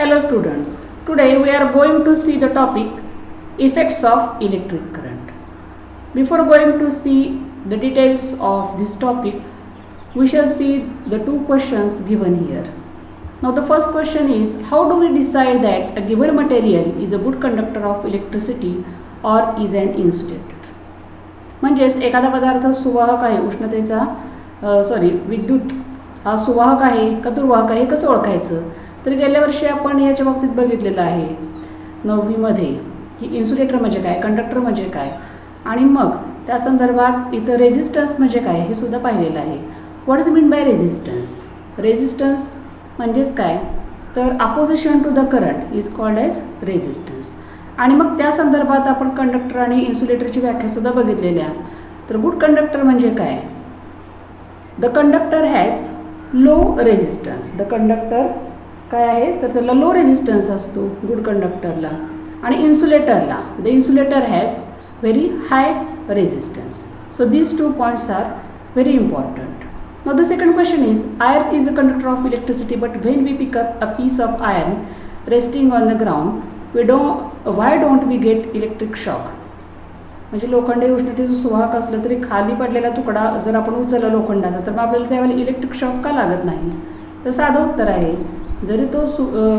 Hello students, today we are going to see the topic effects of electric current. Before going to see the details of this topic, we shall see the two questions given here. Now the first question is, how do we decide that a given material is a good conductor of electricity or is an insulator? म्हणजेच एखादा पदार्थ सुवाहक आहे, उष्णतेचा विद्युत हा सुवाहक आहे का दुर्वाहक आहे, कसं ओळखायचं? तर गेल्या वर्षी आपण याच्या बाबतीत बघितलेलं आहे 9वी मध्ये की इन्सुलेटर म्हणजे काय, कंडक्टर म्हणजे काय, आणि मग त्या संदर्भात इथं रेझिस्टन्स म्हणजे काय हे सुद्धा पाहिलेलं आहे. What is mean by resistance? Resistance म्हणजेच काय, तर opposition to the current is called as resistance. आणि मग त्या संदर्भात आपण कंडक्टर आणि इन्सुलेटरची व्याख्यासुद्धा बघितलेल्या. तर गुड कंडक्टर म्हणजे काय? The conductor has low resistance. The conductor काय आहे, तर त्याला लो रेझिस्टन्स असतो गुड कंडक्टरला. आणि इन्सुलेटरला the insulator has very high resistance. So these two points are very important. Now the second question is, iron is a conductor of electricity, but when we pick up a piece of iron resting on the ground, why don't we get electric shock? म्हणजे लोखंड हे उष्णतेचं सुवाहक असलं तरी खाली पडलेला तुकडा जर आपण उचलला लोखंडाचा, तर मग आपल्याला त्यावेळेला इलेक्ट्रिक शॉक का लागत नाही? तर साधं उत्तर आहे, जरी तो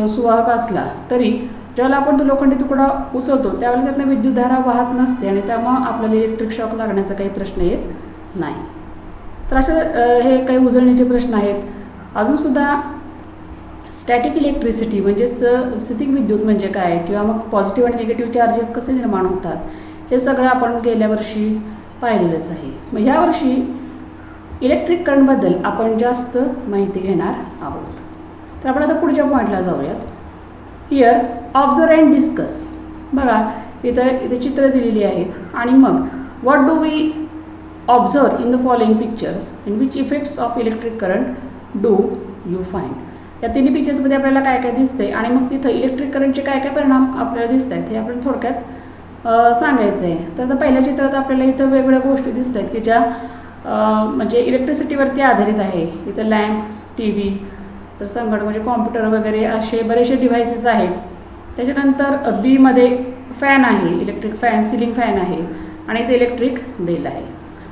सुवाहक असला तरी ज्यावेळेला आपण तो लोखंडी तुकडा उचलतो त्यावेळेला त्यातनं विद्युतधारा वाहत नसते आणि त्यामुळं आपल्याला इलेक्ट्रिक शॉक लागण्याचा काही प्रश्न येत नाही. तर अशा हे काही उजळणीचे प्रश्न आहेत. अजूनसुद्धा स्टॅटिक इलेक्ट्रिसिटी म्हणजेच स्थितिक विद्युत म्हणजे काय, किंवा मग पॉझिटिव्ह आणि निगेटिव्ह चार्जेस कसे निर्माण होतात, हे सगळं आपण गेल्या वर्षी पाहिलेलंच आहे. मग ह्या वर्षी इलेक्ट्रिक करंटबद्दल आपण जास्त माहिती घेणार आहोत. तर आपण आता पुढच्या पॉईंटला जाऊयात. Here observe and discuss. बघा इथं चित्र दिलेली आहेत आणि मग what do we observe in the following pictures in which effects of electric current do you find. या तिन्ही पिक्चर्समध्ये आपल्याला काय काय दिसतंय आणि मग तिथं इलेक्ट्रिक करंटचे काय काय परिणाम आपल्याला दिसत आहेत हे आपण थोडक्यात सांगायचं आहे. तर आता पहिल्या चित्रात आपल्याला इथं वेगवेगळ्या गोष्टी दिसत आहेत की ज्या म्हणजे इलेक्ट्रिसिटीवरती आधारित आहे. इथं लॅम्प, टी व्ही, तर संगणक म्हणजे कॉम्प्युटर वगैरे असे बरेचसे डिव्हायसेस आहेत. त्याच्यानंतर बीमध्ये फॅन आहे, इलेक्ट्रिक फॅन, सिलिंग फॅन आहे, आणि इथे इलेक्ट्रिक बेल आहे.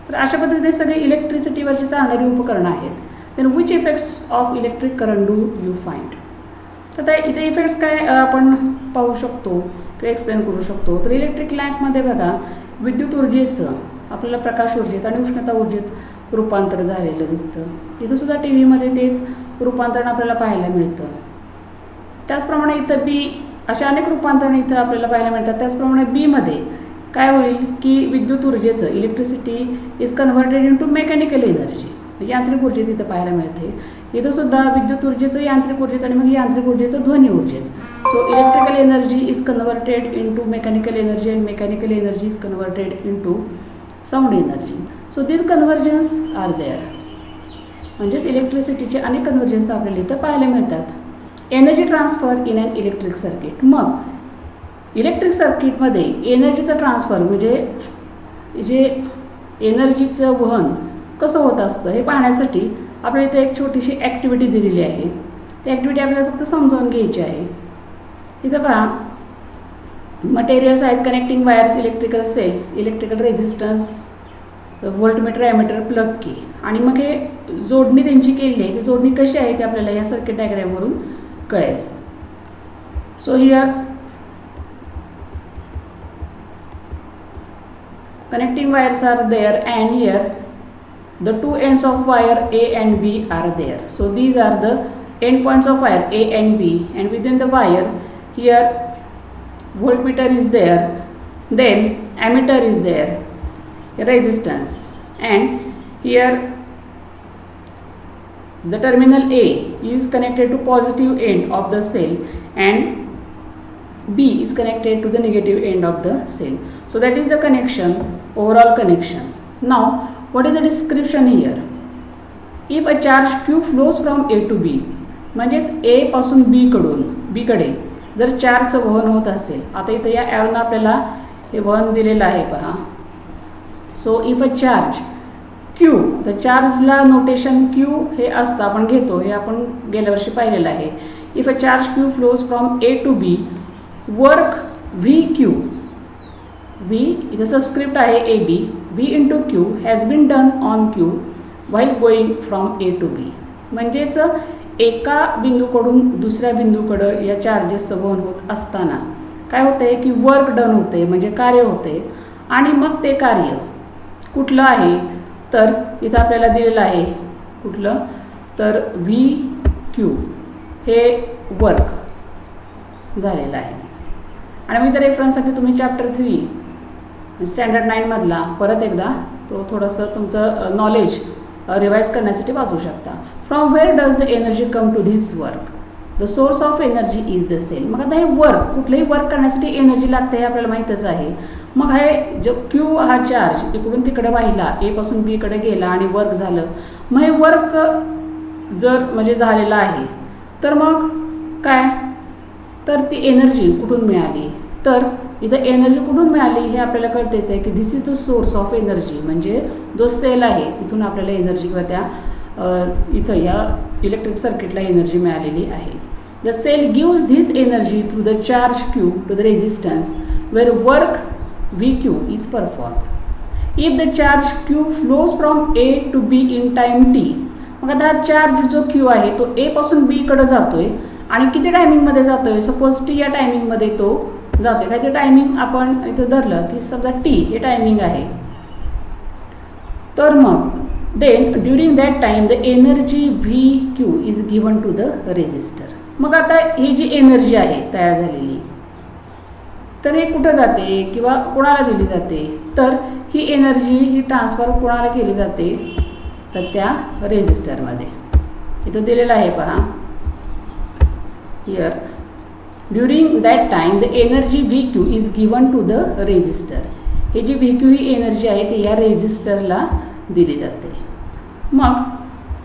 तर अशा पद्धतीने सगळे इलेक्ट्रिसिटीवरची चालणारी उपकरणं आहेत. Then which effects of electric current do you find? तर इथे इफेक्ट्स काय आपण पाहू शकतो किंवा एक्सप्लेन करू शकतो. तर इलेक्ट्रिक लॅम्पमध्ये बघा विद्युत ऊर्जेचं आपल्याला प्रकाश ऊर्जेत आणि उष्णता ऊर्जेत रूपांतर झालेलं दिसतं. इथं सुद्धा टी व्हीमध्ये तेच रूपांतरण आपल्याला पाहायला मिळतं. त्याचप्रमाणे इथं बी अशा अनेक रूपांतरण इथं आपल्याला पाहायला मिळतात. त्याचप्रमाणे बीमध्ये काय होईल की विद्युत ऊर्जेचं electricity is converted into mechanical energy, यांत्रिक ऊर्जेत इथं पाहायला मिळते. इथं सुद्धा विद्युत ऊर्जेचं यांत्रिक ऊर्जेत आणि मग यांत्रिक ऊर्जेचं ध्वनी ऊर्जेत. So electrical energy is converted into mechanical energy and mechanical energy is converted into sound energy. So this conversions are there. म्हणजेच इलेक्ट्रिसिटीचे अनेक कन्व्हर्जन्स आपल्याला इथं पाहायला मिळतात. Energy transfer in an electric circuit. मग इलेक्ट्रिक सर्किटमध्ये एनर्जीचं ट्रान्सफर म्हणजे जे एनर्जीचं वहन कसं होत असतं हे पाहण्यासाठी आपल्याला इथे एक छोटीशी ॲक्टिव्हिटी दिलेली आहे. ती ॲक्टिव्हिटी आपल्याला फक्त समजावून घ्यायची आहे. इथं पहा मटेरियल्स आहेत, connecting wires, electrical cells, electrical resistance, voltmeter, ammeter, plug key, आणि मग हे जोडणी त्यांची केलेली आहे. ती जोडणी कशी आहे ते आपल्याला या सर्किट डायग्रामवरून कळेल. So here connecting wires are there, and here the two ends of wire A and B are there. So these are the end points of wire A and B, and within the wire here voltmeter is there, then ammeter is there, resistance, and here the terminal A is connected to positive end of the cell and B is connected to the negative end of the cell. So that is the connection, overall connection. Now what is the description here? If a charge Q flows from A to B, म्हणजेच A पासून B कडे जर चार्जचं वहन होत असेल, आता इथं या ॲरोनं आपल्याला हे वहन दिलेलं आहे पहा. So if a charge Q, तर चार्जला नोटेशन Q हे असतं, आपण घेतो, हे आपण गेल्या वर्षी पाहिलेलं आहे. if a charge q flows from A to B, work VQ, V इथं सबस्क्रिप्ट आहे AB, V into Q has been done on Q while going from A to B. म्हणजेच एका बिंदूकडून दुसऱ्या बिंदूकडं या चार्जेसचं वहन होत असताना काय होतंय की वर्क डन होते, म्हणजे कार्य होते. आणि मग ते कार्य कुठलं आहे तर इथं आपल्याला दिलेलं आहे कुठलं तर VQ हे वर्क झालेलं आहे. आणि मी तर रेफरन्ससाठी तुम्ही चॅप्टर 3 स्टँडर्ड 9मधला परत एकदा तो थोडंसं तुमचं नॉलेज रिवाइज करण्यासाठी वाचू शकता. From where does the energy come to this work, the source of energy is the cell. मग आता हे वर्क कुठलंही वर्क करण्यासाठी एनर्जी लागते हे आपल्याला माहीतच आहे. मग हे जो क्यू हा चार्ज इकडून तिकडे वाहिला, ए पासून बी कडे गेला आणि वर्क झालं. मग हे वर्क जर म्हणजे झालेलं आहे तर मग काय तर ती एनर्जी कुठून मिळाली तर इथं एनर्जी कुठून मिळाली हे आपल्याला कळतेच आहे की this is the source of energy. म्हणजे जो सेल आहे तिथून आपल्याला एनर्जी किंवा त्या इथं या इलेक्ट्रिक सर्किटला एनर्जी मिळालेली आहे. The cell gives this energy through the charge Q to the resistance where work VQ is performed. If the charge Q flows from A to B in time t, मग आता charge जो Q आहे तो A पासून B कडे जातोय आणि किती टायमिंगमध्ये जातोय, सपोज T या टायमिंगमध्ये तो जातोय. काय ते टायमिंग आपण इथं धरलं की समजा T हे टायमिंग आहे, तर मग then during that time the energy VQ is given to the resistor. मग आता ही जी एनर्जी आहे तयार झालेली तर हे कुठं जाते किंवा कोणाला दिली जाते तर ही एनर्जी ही ट्रान्सफर कोणाला केली जाते तर त्या रेझिस्टरमध्ये. इथं दिलेलं आहे पहा here during that time the energy VQ is given to the resistor. हे जी VQ ही एनर्जी आहे ती या रेझिस्टरला दिली जाते. मग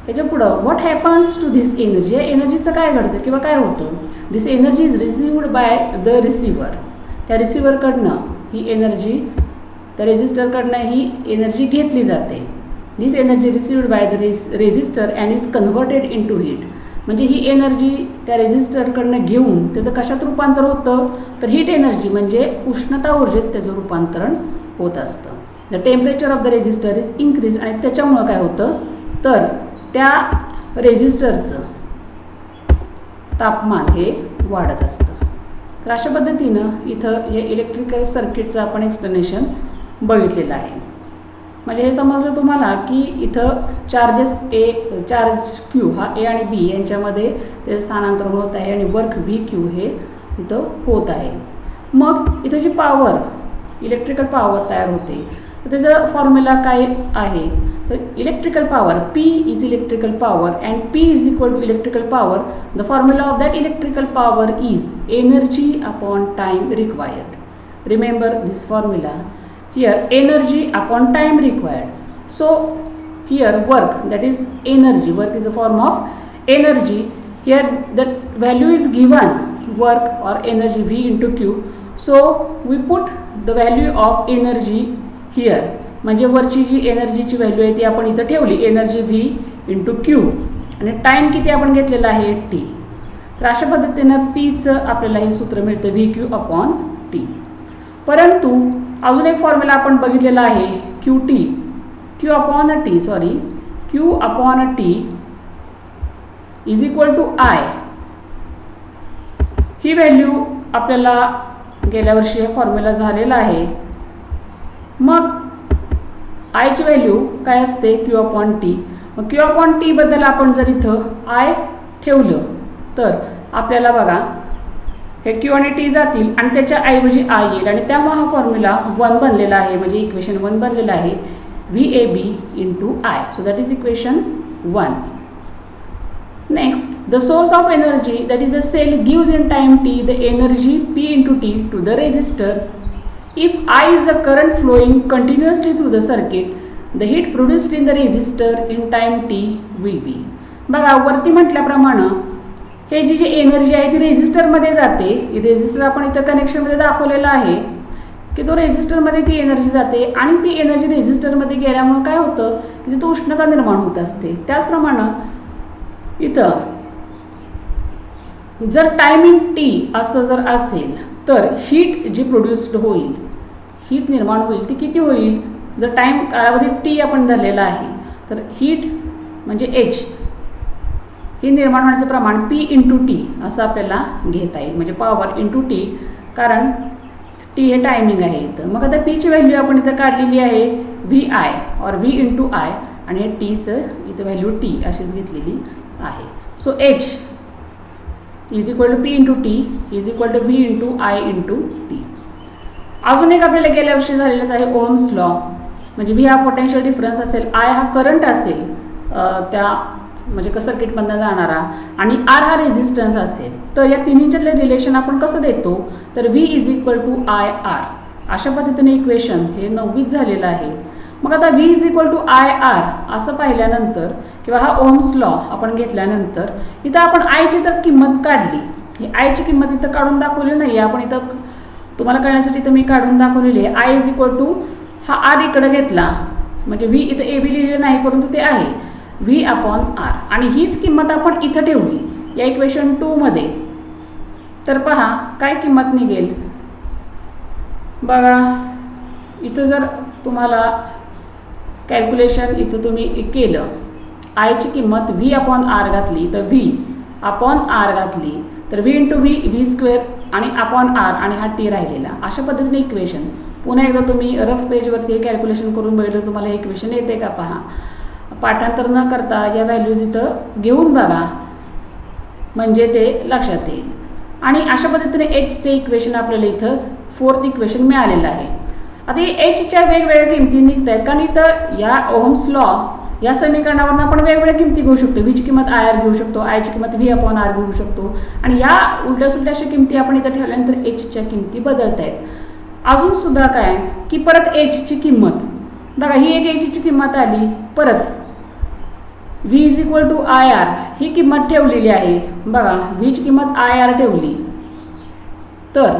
ह्याच्या पुढं what happens to this energy, या एनर्जीचं काय घडतं किंवा काय होतं. This energy is received by the receiver. त्या रिसिव्हरकडनं ही एनर्जी त्या रेझिस्टरकडनं ही एनर्जी घेतली जाते. This energy received by the resistor and is converted into heat. म्हणजे ही एनर्जी त्या रेझिस्टरकडनं घेऊन त्याचं कशात रूपांतर होतं तर हीट एनर्जी म्हणजे उष्णता ऊर्जेत त्याचं रूपांतरण होत असतं. The temperature of the resistor is increase. आणि त्याच्यामुळं काय होतं तर त्या रेझिस्टरचं तापमान हे वाढत असतं. तर अशा पद्धतीनं इथं हे इलेक्ट्रिकल सर्किटचं आपण एक्सप्लेनेशन बघितलेलं आहे. म्हणजे हे समजलं तुम्हाला की इथं चार्ज क्यू हा ए आणि बी यांच्यामध्ये ते स्थानांतरण होत आहे आणि वर्क VQ हे तिथं होत आहे. मग इथं जी पॉवर इलेक्ट्रिकल पॉवर तयार होते तर त्याचा फॉर्म्युला काय आहे तर electrical power P is electrical power and P is equal to electrical power. The formula of that electrical power is energy upon time required. Remember this formula. Here energy upon time required. So here work that is energy, work is a form of energy. Here the value is given work or energy V into Q. So we put the value of energy here. म्हणजे वरची जी एनर्जीची value आहे ती आपण इथं ठेवली energy V into Q आणि time किती आपण घेतलेला आहे T. तर अशा पद्धतीनं Pचं आपल्याला हे सूत्र मिळतं VQ अपॉन T. परंतु अजून एक फॉर्म्युला आपण बघितलेला आहे Q upon T is equal to I. ही व्हॅल्यू आपल्याला गेल्या वर्षी हे फॉर्म्युला झालेला आहे. मग आयची व्हॅल्यू काय असते Q अपॉन T. मग Q अपॉन T बद्दल आपण जर इथं I ठेवलं तर आपल्याला बघा हे Q आणि T जातील आणि त्याच्या ऐवजी I येईल आणि त्यामुळे हा फॉर्म्युला 1 बनलेला आहे. म्हणजे इक्वेशन 1 बनलेलं आहे VAB into I. So that is equation 1. Next, the source of energy, that is the cell, gives in time t the energy P into T to the resistor. If I is the current flowing continuously through the circuit, the heat produced in the resistor in time t will be. बघा वरती म्हटल्याप्रमाणे हे जी energy आहे ती रेझिस्टरमध्ये जाते. Resistor आपण इथं कनेक्शनमध्ये दाखवलेलं आहे की तो रेझिस्टरमध्ये ती एनर्जी जाते आणि ती एनर्जी रेझिस्टरमध्ये गेल्यामुळे काय होतं की तिथं उष्णता निर्माण होत असते. त्याचप्रमाणे इथं जर टायमिंग टी असं जर असेल तर हीट जी प्रोड्यूस्ड होईल, हीट निर्माण होईल ती किती होईल? जर टाईम कालावधी टी आपण धरलेला आहे तर हीट म्हणजे एच हे निर्माण होण्याचं प्रमाण पी इंटू टी असं आपल्याला घेता येईल, म्हणजे पॉवर इंटू टी, कारण टी हे टायमिंग आहे इथं. मग आता पीची व्हॅल्यू आपण इथं काढलेली आहे V I or V into I, आणि हे टीचं इथं व्हॅल्यू टी अशीच घेतलेली आहे. So H is equal to P into T is equal to V into I into T. अजून एक आपल्याला गेल्या वर्षी झालेलंच आहे ओम्स लॉ, म्हणजे व्ही हा पोटेन्शियल डिफरन्स असेल, आय हा करंट असेल त्या म्हणजे सर्किटमधनं जाणारा, आणि आर हा रेझिस्टन्स असेल. तर या तिन्हीच्यातले रिलेशन आपण कसं देतो? तर V is equal to I R, अशा पद्धतीने इक्वेशन हे 9वीत झालेलं आहे. मग आता V is equal to I R असं पाहिल्यानंतर किंवा हा ओम्स लॉ आपण घेतल्यानंतर इथं आपण आयची जर किंमत काढली, ही आयची किंमत इथं काढून दाखवली नाही, आपण इथं तुम्हाला कळण्यासाठी इथं मी काढून दाखवलेली आहे. आय इज इक्वल टू हा आर इकडं घेतला, म्हणजे व्ही इथं ए बी लिहिलेलं नाही परंतु ते आहे व्ही अपॉन आर, आणि हीच किंमत आपण इथं ठेवली या इक्वेशन 2 मध्ये. तर पहा काय किंमत निघेल बघा. इथं जर तुम्हाला कॅल्क्युलेशन इथं तुम्ही केलं, आयची किंमत व्ही अपॉन आर घातली तर व्ही अपॉन आर घातली तर V into V V square आणि अपॉन आर, आणि हा टी राहिलेला. अशा पद्धतीने इक्वेशन पुन्हा एकदा तुम्ही रफ पेजवरती हे कॅल्क्युलेशन करून बघितलं तुम्हाला हे इक्वेशन येते का पहा. पाठांतर न करता या व्हॅल्यूज इथं घेऊन बघा म्हणजे ते लक्षात येईल. आणि अशा पद्धतीने एचचे इक्वेशन आपल्याला इथं 4th इक्वेशन मिळालेलं आहे. आता हे एचच्या वेगवेगळ्या किमती निघत आहेत, कारण इथं या ओम्स लॉ या समीकरणावरून आपण वेगवेगळ्या किमती घेऊ शकतो. व्हीची किंमत आय आर घेऊ शकतो, आयची किंमत व्ही अपॉन आर घेऊ शकतो, आणि या उलट्या सुलट्या अशा किमती आपण इथं ठेवल्यानंतर एचच्या किमती बदलत आहेत. अजून सुद्धा काय की परत एचची किंमत बघा, ही एक एचची किंमत आली, परत V is equal to I R ही किंमत ठेवलेली आहे बघा, व्हीची किंमत आय आर ठेवली तर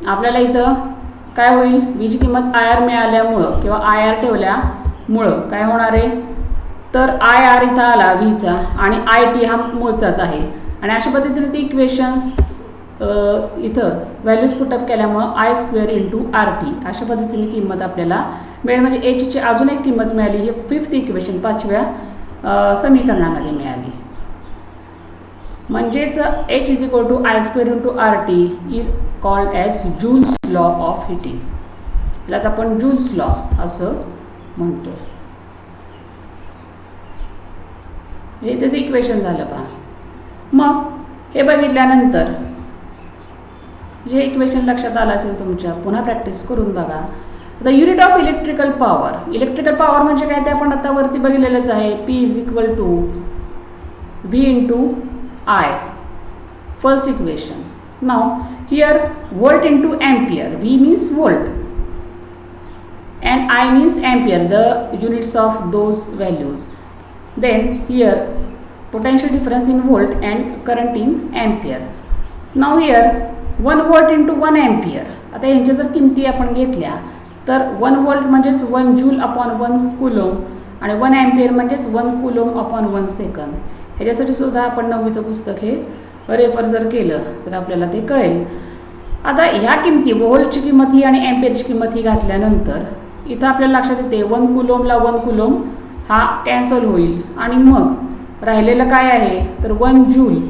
आपल्याला इथं काय होईल? व्हीची किंमत आय आर मिळाल्यामुळं किंवा आय आर ठेवल्यामुळं काय होणार आहे? तर आय आर इथं आला व्हीचा, आणि आय टी हा मूळचाच आहे, आणि अशा पद्धतीने ती इक्वेशन्स इथं व्हॅल्यूज पुटअप केल्यामुळं I square into R T अशा पद्धतीने किंमत आपल्याला मिळेल. म्हणजे एचची अजून एक किंमत मिळाली, ही 5th इक्वेशन 5व्या समीकरणामध्ये मिळाली. म्हणजेच H is equal to I square into R T is called as Joule's law of heating. यालाच आपण जूल्स लॉ असं म्हणतो. हे त्याचं इक्वेशन झालं पहा. मग हे बघितल्यानंतर जे इक्वेशन लक्षात आलं असेल तुमच्या, पुन्हा प्रॅक्टिस करून बघा. The unit of electrical power. Electrical power म्हणजे काय ते आपण आता वरती बघितलेलंच आहे. P is equal to V into I, first equation. Now here volt into ampere. V means volt and I means ampere, the units of those values. Then here potential difference in volt and current in ampere. Now here 1 volt into 1 ampere. आता यांच्या जर किमती आपण घेतल्या तर 1 volt म्हणजेच 1 joule upon 1 coulomb, आणि 1 ampere म्हणजेच 1 कुलोम अपॉन 1 सेकंद. ह्याच्यासाठी सुद्धा आपण 9वीचं पुस्तक हे रेफर जर केलं तर आपल्याला ते कळेल. आता ह्या किमती वोल्टची किंमत ही आणि एम्पियरची किंमत ही घातल्यानंतर इथं आपल्याला लक्षात येते 1 कुलोमला 1 कुलोम हा कॅन्सल होईल, आणि मग राहिलेलं काय आहे तर 1 joule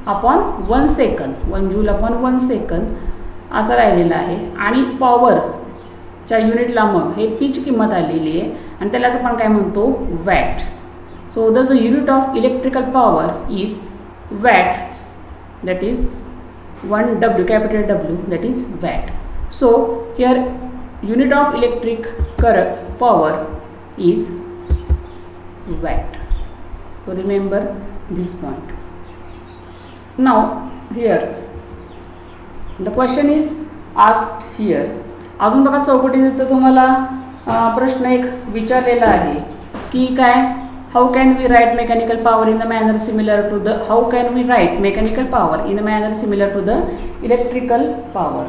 upon 1 second, 1 joule upon 1 second असं राहिलेलं आहे. आणि पॉवरच्या युनिटला मग हे पीची किंमत आलेली आहे, आणि त्यालाच आपण काय म्हणतो watt. So the unit of electrical power is watt, that is 1 W, capital W, that is watt. So here unit of electric current power is watt. So remember this point. Now here the question is asked here. अजून बघा चौकटीत तुम्हाला प्रश्न एक विचारलेला आहे की काय, how can we write mechanical power in the manner similar to the electrical power.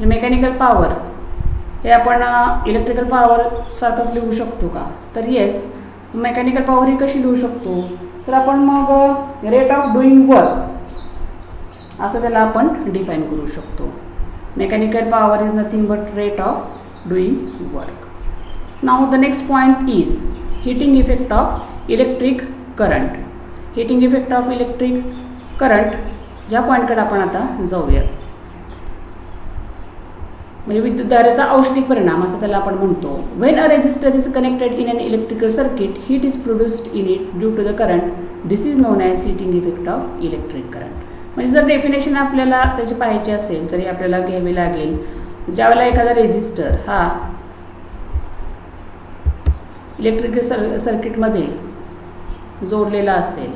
Mechanical power हे आपण इलेक्ट्रिकल पॉवर सारखंच लिहू शकतो का? तर येस, मेकॅनिकल पॉवर ही कशी लिहू शकतो तर आपण मग रेट ऑफ डुईंग वर्क असं त्याला आपण डिफाईन करू शकतो. Mechanical power is nothing but rate of doing work. Now the next point is heating effect of electric current. Heating effect of electric current या पॉईंटकडे आपण आता जाऊयात. म्हणजे विद्युतधारेचा औष्णिक परिणाम असं त्याला आपण म्हणतो. When a resistor is connected in an electrical circuit heat is produced in it due to the current. This is known as heating effect of electric current. म्हणजे जर डेफिनेशन आपल्याला त्याची पाहायची असेल तरी आपल्याला घ्यावी लागेल. ज्यावेळेला एखादा रेजिस्टर हा इलेक्ट्रिकल सर्किटमध्ये जोडलेला असेल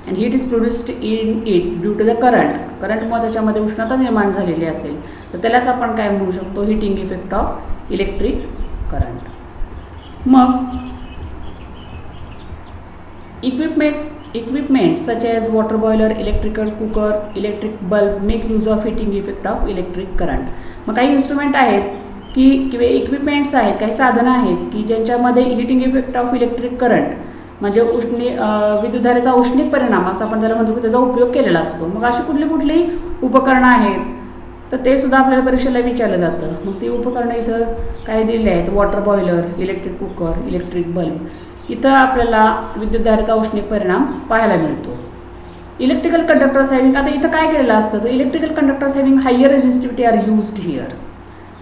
and heat is produced in it due to the करंटमुळे त्याच्यामध्ये उष्णता निर्माण झालेली असेल तर त्यालाच आपण काय म्हणू शकतो, heating effect of electric current. मग equipment such as water boiler, electrical cooker, electric bulb make use of heating effect of electric current. मग काही इन्स्ट्रुमेंट आहेत की किंवा इक्विपमेंट्स आहेत, काही साधनं आहेत की ज्यांच्यामध्ये heating effect of electric current म्हणजे विद्युतधारेचा औष्णिक परिणाम असं आपण त्याला म्हणतो की त्याचा उपयोग केलेला असतो. मग अशी कुठली उपकरणं आहेत तर ते सुद्धा आपल्याला परीक्षेला विचारलं जातं. मग ती उपकरणं इथं काय दिली आहेत, water boiler, electric cooker, electric bulb. इथं आपल्याला विद्युतधारेचा औष्णिक परिणाम पाहायला मिळतो. इलेक्ट्रिकल कंडक्टर्स हॅव्हिंग, आता इथं काय केलेलं असतं तर electrical conductors having higher resistivity are used here.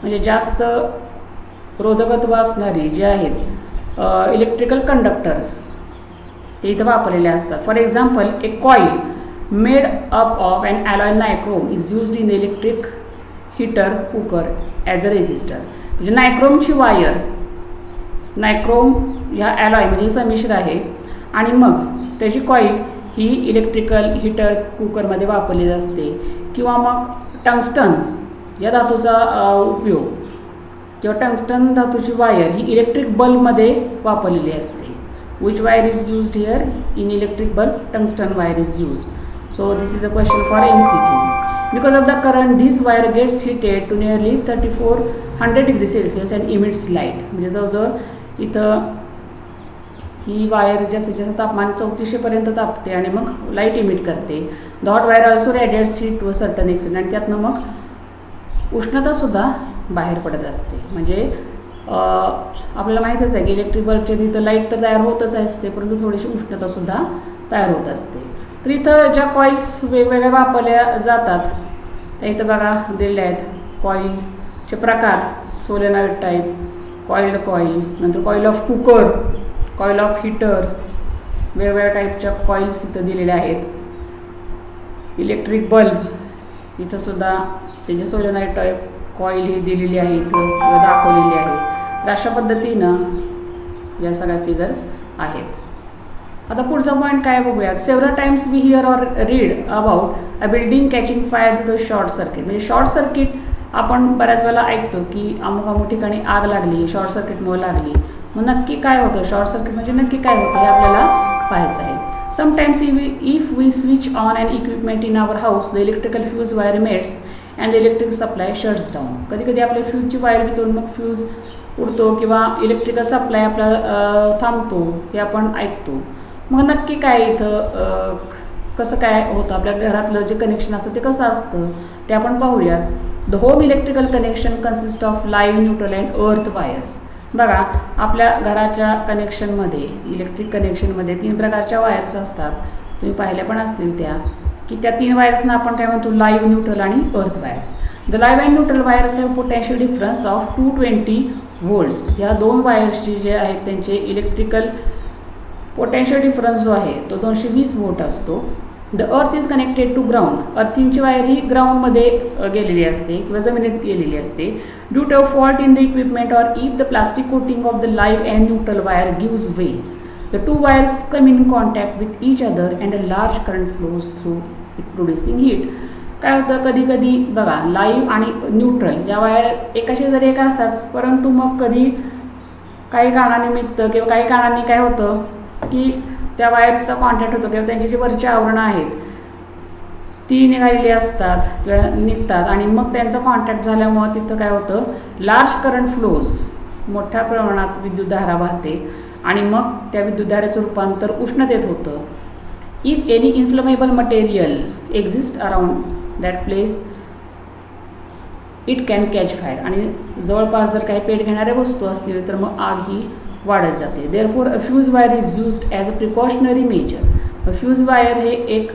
म्हणजे जास्त रोधकत्व असणारी जे आहेत इलेक्ट्रिकल कंडक्टर्स ते इथं वापरलेले असतात. For example a coil made up of an alloy nichrome is used in electric heater cooker as a resistor. म्हणजे नायक्रोमची वायर, नायक्रोम ह्या ॲलॉय म्हणजे संमिश्र आहे आणि मग त्याची कॉईल ही इलेक्ट्रिकल हीटर कुकरमध्ये वापरली असते. किंवा मग टंगस्टन या धातूचा उपयोग किंवा टंगस्टन धातूची वायर ही इलेक्ट्रिक बल्बमध्ये वापरलेली असते. Which wire is used here? In electric bulb, tungsten wire is used. So this is a question for MCQ. Because of the current, this wire gets heated to nearly 3400 degrees Celsius and emits light. म्हणजे जवळजवळ इथं ही wire जसं तापमान 3400 पर्यंत तापते आणि मग light emit करते. The hot wire also radiates heat to a certain extent. आणि त्यातनं मग उष्णतासुद्धा बाहेर पडत असते. म्हणजे आपल्याला माहीतच आहे की इलेक्ट्रिक बल्बच्या तिथं लाईट तर तयार होतच असते परंतु थोडीशी उष्णतासुद्धा तयार होत असते. तर इथं ज्या कॉईल्स वेगवेगळ्या वापरल्या जातात त्या इथं बघा दिलेल्या आहेत. कॉईलचे प्रकार सोलेनॉइड टाईप, कॉईल, नंतर coil of cooker, coil of heater, वेगवेगळ्या टाईपच्या कॉईल्स इथं दिलेल्या आहेत. इलेक्ट्रिक बल्ब इथंसुद्धा त्याचे सोलेनॉइड टाईप कॉईल ही दिलेली आहे इथं किंवा दाखवलेली आहे. तर अशा पद्धतीनं या सगळ्या फिगर्स आहेत. आता पुढचा पॉईंट काय बघूयात. Several times we hear or read about a building catching fire due to short circuit. म्हणजे शॉर्ट सर्किट आपण बऱ्याच वेळेला ऐकतो की अमुक ठिकाणी आग लागली, शॉर्ट सर्किटमुळे लागली. मग नक्की काय होतं, शॉर्ट सर्किट म्हणजे नक्की काय होतं हे आपल्याला पाहायचं आहे. Sometimes if we switch on an equipment in our house the electrical fuse wire melts and the electric supply shuts down. कधी कधी आपल्या फ्यूजची वायर बितून मग फ्यूज उडतो किंवा इलेक्ट्रिकल सप्लाय आपला थांबतो हे आपण ऐकतो. मग नक्की काय इथं कसं काय होतं, आपल्या घरातलं जे कनेक्शन असतं ते कसं असतं ते आपण पाहूयात. The home electrical connection consist of live, neutral and अर्थ वायर्स. बघा आपल्या घराच्या कनेक्शनमध्ये, इलेक्ट्रिक कनेक्शनमध्ये 3 प्रकारच्या वायर्स असतात. तुम्ही पाहिल्या पण असतील त्या की त्या 3 वायर्सना आपण काय म्हणतो, लाईव्ह, न्यूट्रल आणि अर्थ wires. The live and neutral wires have potential difference of 220 volts. ह्या 2 वायर्सचे जे आहेत त्यांचे इलेक्ट्रिकल पोटेन्शियल डिफरन्स जो आहे तो 220 व्होल्ट असतो. The earth is connected to ground. अर्थिंगची वायर ही ग्राउंडमध्ये गेलेली असते किंवा जमिनीत गेलेली असते. Due to a fault in the equipment or if the plastic coating of the live and neutral wire gives way, the 2 wires come in contact with each other and a large current flows through it producing heat. काय होतं, कधी कधी बघा live आणि neutral या wire एका शेजारी एका असतात परंतु मग कधी काही कारणानिमित्त किंवा काही कारणांनी काय होतं की त्या वायर्सचा कॉन्टॅक्ट होतो किंवा त्यांची जी वरची आवरणं आहेत ती निघालेली असतात किंवा निघतात आणि मग त्यांचा कॉन्टॅक्ट झाल्यामुळं तिथं काय होतं, लार्ज करंट फ्लोज, मोठ्या प्रमाणात विद्युतधारा वाहते आणि मग त्या विद्युतधारेचं रूपांतर उष्णतेत होतं. If any inflammable material exist around that place it can catch fire. आणि जवळपास जर काही पेट घेणाऱ्या वस्तू असतील तर मग आग ही वाढत जाते. Therefore a fuse wire is used as a precautionary major. Fuse wire हे एक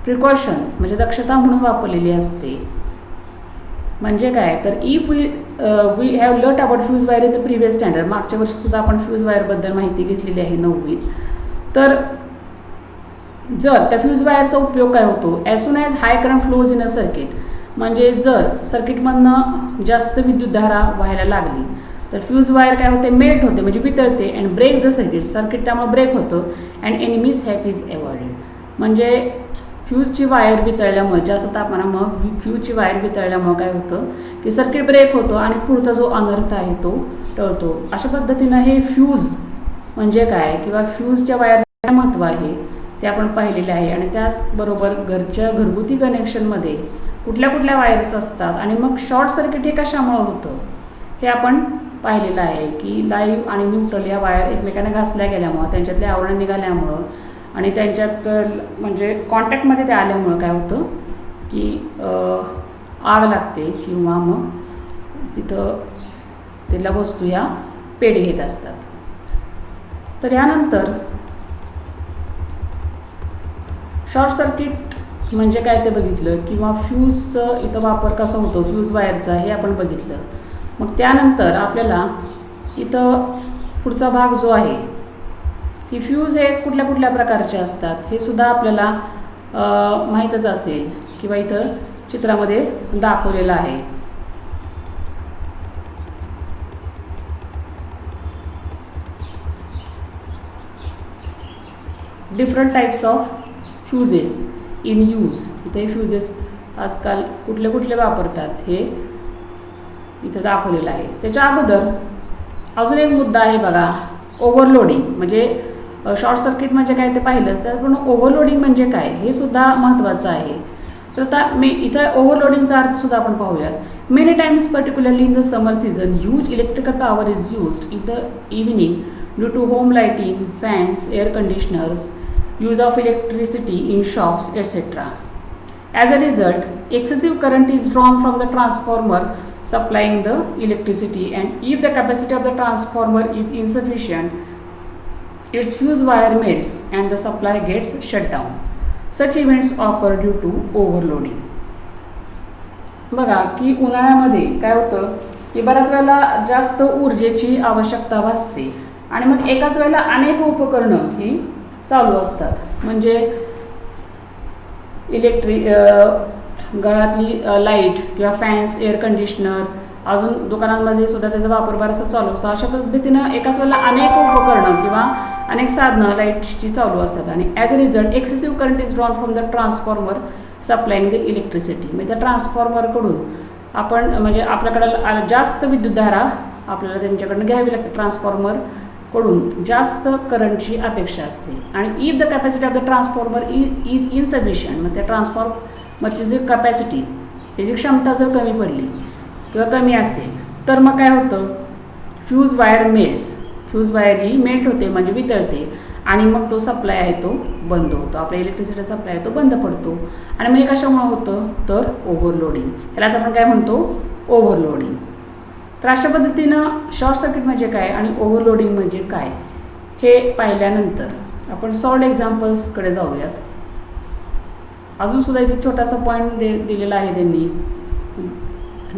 प्रिकॉशन म्हणजे दक्षता म्हणून वापरलेली असते. म्हणजे काय तर if we have learn about fuse wire in the previous standard. मागच्या वर्षीसुद्धा आपण फ्यूज वायरबद्दल माहिती घेतलेली आहे 9वीत. तर जर त्या फ्यूज वायरचा उपयोग काय होतो, as soon as high current flows in a circuit. म्हणजे जर सर्किटमधनं जास्त विद्युतधारा व्हायला लागली तर फ्यूज वायर काय होते, मेल्ट होते म्हणजे वितळते अँड ब्रेक द सर्किट त्यामुळे ब्रेक होतं and enemy mishap is avoided. म्हणजे फ्यूजची वायर वितळल्यामुळे जास्त तापमानामुळे फ्यूजची वायर वितळल्यामुळे काय होतं की सर्किट ब्रेक होतो आणि पुढचा जो अनर्थ आहे तो टळतो. अशा पद्धतीनं हे फ्यूज म्हणजे काय किंवा फ्यूजच्या वायरचं महत्त्व आहे ते आपण पाहिलेले आहे. आणि त्याचबरोबर घरगुती कनेक्शनमध्ये कुठल्या कुठल्या वायर्स असतात आणि मग शॉर्ट सर्किट हे कशामुळं होतं हे आपण पाहिलेलं आहे की लाईव्ह आणि न्यूट्रल या वायर एकमेकांना घासल्या गेल्यामुळं त्यांच्यातले आवरण निघाल्यामुळं आणि त्यांच्यात म्हणजे कॉन्टॅक्टमध्ये ते आल्यामुळं काय होतं की आग लागते किंवा मग तिथं तिथल्या वस्तू ह्या पेट घेत असतात. तर यानंतर शॉर्ट सर्किट म्हणजे काय ते बघितलं किंवा फ्यूजचं इथं वापर कसा होतो फ्यूज वायरचा हे आपण बघितलं. मग त्यानंतर आपल्याला इथं पुढचा भाग जो आहे की फ्यूज हे कुठल्या कुठल्या प्रकारचे असतात हे सुद्धा आपल्याला माहीतच असेल किंवा इथं चित्रामध्ये दाखवलेलं आहे. Different types of fuses in use. इथे फ्यूजेस आजकाल कुठले कुठले वापरतात हे इथं दाखवलेलं आहे. त्याच्या अगोदर अजून एक मुद्दा आहे बघा, ओव्हरलोडिंग. म्हणजे शॉर्ट सर्किट म्हणजे काय ते पाहिलंच, त्याचप्रमाणे ओव्हरलोडिंग म्हणजे काय हे सुद्धा महत्त्वाचं आहे. तर आता इथं ओव्हरलोडिंगचा अर्थसुद्धा आपण पाहूयात. Many times particularly in the summer season huge electrical power is used in the evening due to home lighting, fans, air conditioners, use of electricity in shops, etc. As a result, excessive current is drawn from the transformer supplying the electricity, and if the capacity of the transformer is insufficient, its fuse wire melts and the supply gets shut down. Such events occur due to overloading. बघा की उन्हाळ्यामध्ये काय होतं की बऱ्याच वेळेला जास्त ऊर्जेची आवश्यकता भासते आणि मग एकाच वेळेला अनेक उपकरणं ही चालू असतात. म्हणजे घरातली लाईट किंवा फॅन्स, एअर कंडिशनर, अजून दुकानांमध्ये सुद्धा त्याचा वापर बराचसा चालू असतो. अशा पद्धतीनं एकाच वेळेला अनेक उपकरणं किंवा अनेक साधनं लाईटची चालू असतात आणि as a result excessive current is drawn from the transformer supplying the electricity. म्हणजे त्या ट्रान्सफॉर्मरकडून आपण म्हणजे आपल्याकडं जास्त विद्युतधारा आपल्याला त्यांच्याकडनं घ्यावी लागते. ट्रान्सफॉर्मर कडून जास्त करंटची अपेक्षा असते आणि if the capacity of the transformer is insufficient. मग त्या ट्रान्सफॉर्मरची जी कॅपॅसिटी त्याची क्षमता जर कमी पडली किंवा कमी असेल तर मग काय होतं fuse wire melts. Fuse wire ही मेल्ट होते म्हणजे वितळते आणि मग तो सप्लाय आहे तो बंद होतो. आपला इलेक्ट्रिसिटी सप्लाय आहे तो बंद पडतो आणि मग हे कशामुळे होतं तर ओव्हरलोडिंग. ह्यालाच आपण काय म्हणतो ओव्हरलोडिंग. तर अशा पद्धतीनं शॉर्ट सर्किट म्हणजे काय आणि ओव्हरलोडिंग म्हणजे काय हे पाहिल्यानंतर आपण सॉल्ड एक्झाम्पल्सकडे जाऊयात. अजून सुद्धा इथे छोटासा पॉईंट दिलेला आहे त्यांनी.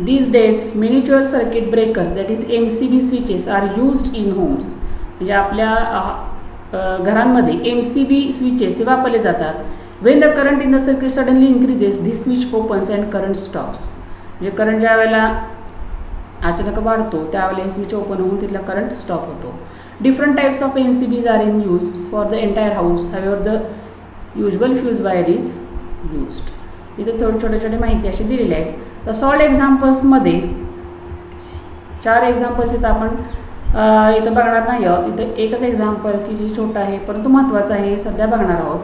These days miniature circuit breakers that is MCB switches are used in homes. म्हणजे आपल्या घरांमध्ये MCB स्विचेस हे वापरले जातात. When the current in the circuit suddenly increases this switch opens and current stops. म्हणजे करंट ज्या वेळेला अचानक वाढतो त्यावेळेला हे स्विच ओपन होऊन तिथला करंट स्टॉप होतो. Different types of MCBs are in use for the entire house. However the usable fuse wire is used. इथे थोडे छोटे छोटे माहिती अशी दिलेली आहेत. तर सॉल्ड एक्झाम्पल्समध्ये 4 एक्झाम्पल्स इथं आपण इथं बघणार नाही आहोत. इथं एकच एक्झाम्पल की जी छोटं आहे परंतु महत्त्वाचं आहे सध्या बघणार आहोत.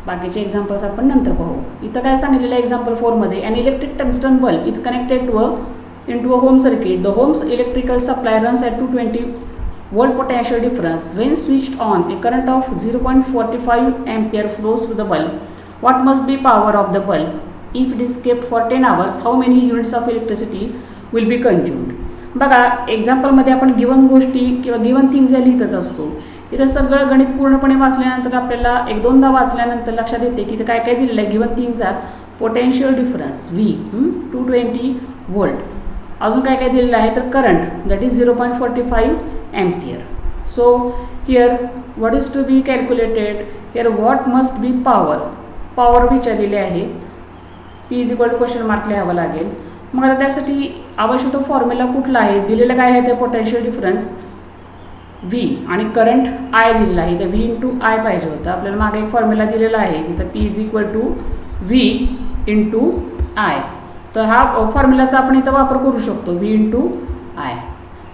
बाकीचे एक्झाम्पल्स आपण नंतर पाहू. इथं काय सांगितलेलं आहे एक्झाम्पल 4मध्ये an electric tungsten bulb is connected into a home circuit. The home's electrical supply runs at 220 volt potential difference. When switched on, a current of 0.45 ampere flows through the bulb. What must be power of the bulb? If it is kept for 10 hours, how many units of electricity will be consumed? बघा, एक्झाम्पलमध्ये आपण given गोष्टी किंवा given things या लिहितच असतो. इथं सगळं गणित पूर्णपणे वाचल्यानंतर आपल्याला एक दोनदा वाचल्यानंतर लक्षात येते की इथं काय काय दिलेलं आहे. Given things are potential difference V 220 volt. अजून काय काय दिलेलं आहे तर current that is 0.45 ampere. So here what is to be calculated. Here what must be power. Power विचारलेली आहे. P is equal to question mark लिहावं लागेल. मग आता त्यासाठी आवश्यक तो फॉर्म्युला कुठला आहे. दिलेलं काय आहे ते पोटेन्शियल डिफरन्स व्ही आणि करंट आय दिलेला आहे. तर व्ही इंटू आय पाहिजे होतं. आपल्याला मागे एक फॉर्म्युला दिलेला आहे तिथं P is equal to V into I. तर हा फॉर्म्युलाचा आपण इथं वापर करू शकतो व्ही इंटू आय.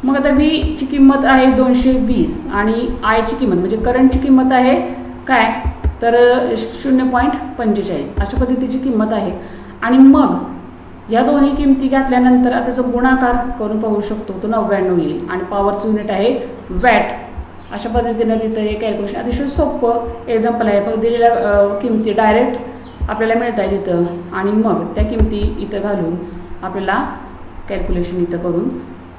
मग आता व्हीची किंमत आहे 220 आणि आयची किंमत म्हणजे करंटची किंमत आहे काय तर 0.45 अशा पद्धतीची किंमत आहे. आणि मग या दोन्ही किमती घातल्यानंतर त्याचा गुणाकार करून पाहू शकतो तो 99 येईल आणि पॉवरचं युनिट आहे वॅट. अशा पद्धतीनं तिथं हे कॅल्क्युलेशन अतिशय सोपं एक्झाम्पल आहे. फक्त दिलेल्या किमती डायरेक्ट आपल्याला मिळत आहे तिथं आणि मग त्या किमती इथं घालून आपल्याला कॅल्क्युलेशन इथं करून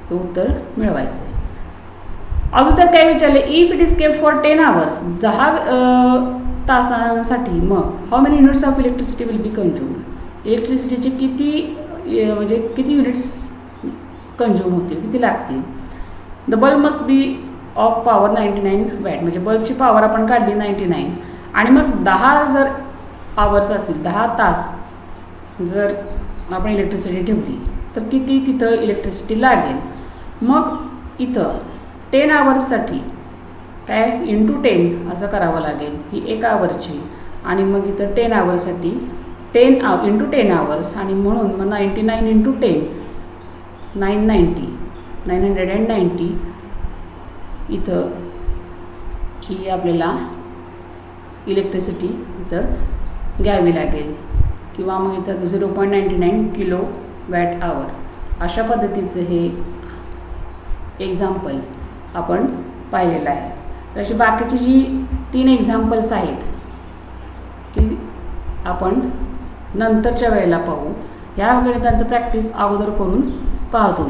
ते उत्तर मिळवायचं आहे. अजून त्यात काय विचारले if it is kept for 10 hours 10 तासांसाठी मग how many units of electricity will be consumed. इलेक्ट्रिसिटीचे किती युनिट्स कंझ्युम होतील किती लागतील. The bulb must be of power 99 watt म्हणजे बल्बची पॉवर आपण काढली 99 आणि मग 10 जर आवर्स असतील 10 तास जर आपण इलेक्ट्रिसिटी ठेवली तर किती तिथं इलेक्ट्रिसिटी लागेल. मग इथं 10 आवर्ससाठी काय इंटू 10 असं करावं लागेल ही 1 आवरची आणि मग इथं 10 आवर्ससाठी 10 इंटू 10 आवर्स आणि म्हणून मग 99 इंटू 10 990 इथं ही आपल्याला इलेक्ट्रिसिटी इथं घ्यावी लागेल किंवा मग इथं 0.99 किलो वॅट आवर. अशा पद्धतीचं हे एक्झाम्पल आपण पाहिलेलं आहे. तशी बाकीची जी 3 एक्झाम्पल्स आहेत ती आपण नंतरच्या वेळेला पाहू. या गणितांचं प्रॅक्टिस अगोदर करून पाहतो.